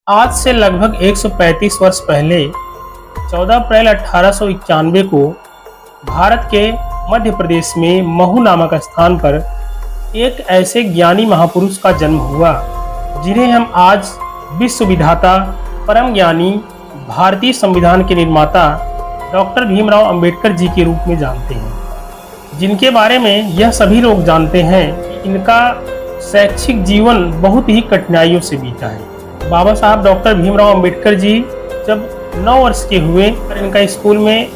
आज से लगभग 135 वर्ष पहले 14 अप्रैल 1891 को भारत के मध्य प्रदेश में महू नामक स्थान पर एक ऐसे ज्ञानी महापुरुष का जन्म हुआ जिन्हें हम आज विश्व विधाता, परम ज्ञानी, भारतीय संविधान के निर्माता डॉक्टर भीमराव अंबेडकर जी के रूप में जानते हैं, जिनके बारे में यह सभी लोग जानते हैं कि इनका शैक्षिक जीवन बहुत ही कठिनाइयों से बीता है। बाबा साहब डॉक्टर भीमराव अंबेडकर जी जब 9 वर्ष के हुए इनका स्कूल में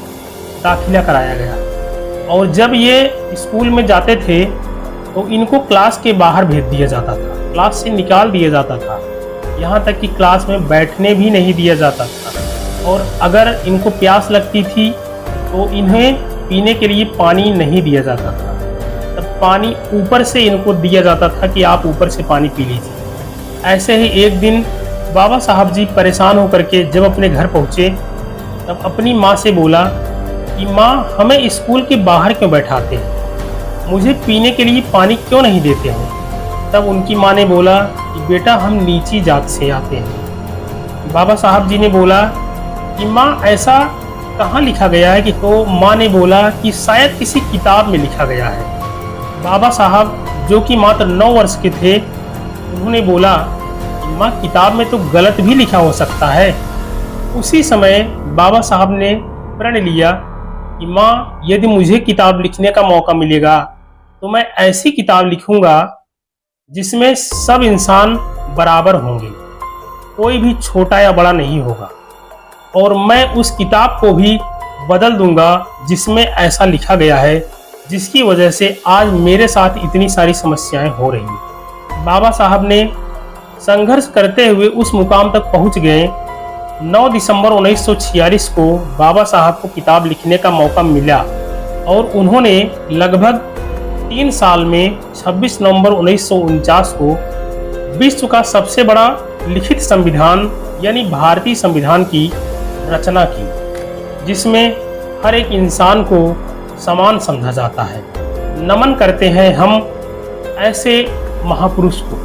दाखिला कराया गया और जब ये स्कूल में जाते थे तो इनको क्लास के बाहर भेज दिया जाता था, क्लास से निकाल दिया जाता था, यहाँ तक कि क्लास में बैठने भी नहीं दिया जाता था। और अगर इनको प्यास लगती थी तो इन्हें पीने के लिए पानी नहीं दिया जाता था, तब पानी ऊपर से इनको दिया जाता था कि आप ऊपर से पानी पी लीजिए। ऐसे ही एक दिन बाबा साहब जी परेशान होकर के जब अपने घर पहुँचे तब अपनी माँ से बोला कि माँ, हमें स्कूल के बाहर क्यों बैठाते हैं, मुझे पीने के लिए पानी क्यों नहीं देते हैं। तब उनकी माँ ने बोला कि बेटा, हम नीची जात से आते हैं। बाबा साहब जी ने बोला कि माँ, ऐसा कहाँ लिखा गया है कि, तो माँ ने बोला कि शायद किसी किताब में लिखा गया है। बाबा साहब जो कि मात्र 9 वर्ष के थे, उन्होंने बोला कि माँ, किताब में तो गलत भी लिखा हो सकता है। उसी समय बाबा साहब ने प्रण लिया कि माँ, यदि मुझे किताब लिखने का मौका मिलेगा तो मैं ऐसी किताब लिखूंगा जिसमें सब इंसान बराबर होंगे, कोई भी छोटा या बड़ा नहीं होगा। और मैं उस किताब को भी बदल दूंगा जिसमें ऐसा लिखा गया है जिसकी वजह से आज मेरे साथ इतनी सारी समस्याएं हो रही हैं। बाबा साहब ने संघर्ष करते हुए उस मुकाम तक पहुंच गए। 9 दिसंबर 1946 को बाबा साहब को किताब लिखने का मौका मिला और उन्होंने लगभग 3 साल में 26 नवंबर 1949 को विश्व का सबसे बड़ा लिखित संविधान यानी भारतीय संविधान की रचना की, जिसमें हर एक इंसान को समान समझा जाता है। नमन करते हैं हम ऐसे महापुरुष को।